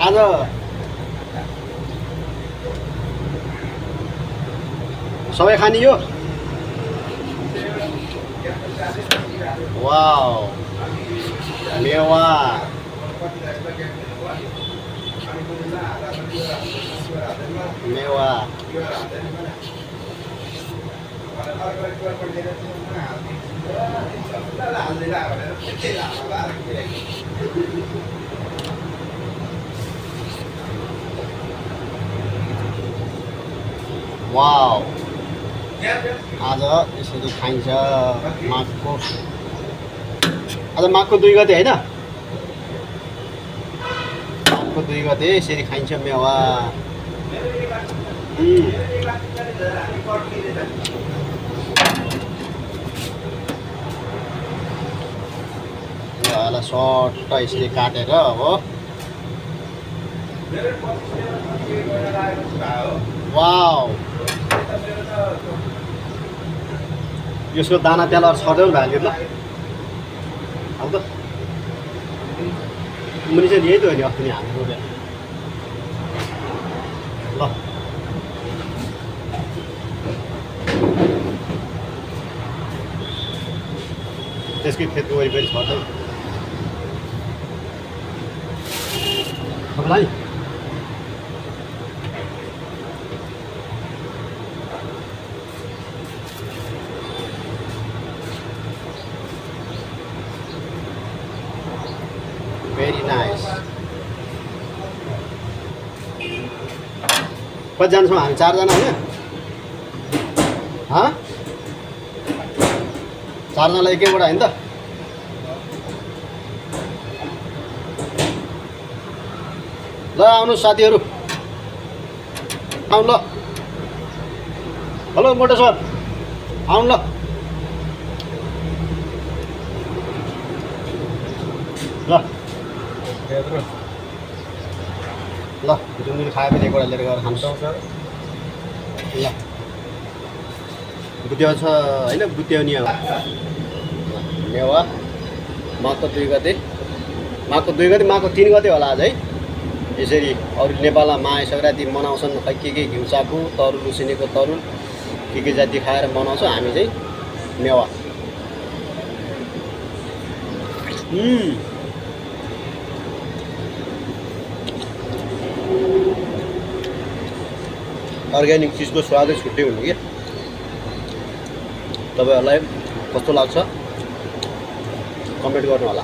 आज सबै खाने यो वाउ मेवा मेवा वाउ आज यसरी खाइन्छ माघको आज माघको 2 गते हैन माघको 2 गते यसरी खाइन्छ मेवा यसलाई सर्ट यसरी काटेर हो वाउ यसको दाना तेलहरु छर्दै भयो ल अब त मुनि चाहिँ यही त हो नि अस्ति नि हाम्रो ल त्यसकै खेतको वरिपरि छर्दै सबलाई Very nice. कतिजना छौँ हामी 4 जना होइन 4 जनालाई एकैबाट होइन त ल आउनु साथीहरू आउनु ल हेलो मोटो सर आउनु ल ल जुन खाएपछि एकवटा लिएर गएर खान्छ ल बुट्याउ छ होइन बुट्याउने मेवा माघको 2 गते माघको 3 गते होला आज है यसरी अरू नेपालमा माघे सङ्क्रान्ति मनाउँछन् खै के घिउचाको तरुल उसिनेको तरुल के जाति खाएर मनाउँछ हामी चाहिँ मेवा अर्ग्यानिक चिजको स्वादै छुट्टै हुने के तपाईहरुलाई कस्तो लाग्छ कमेन्ट गर्नु होला।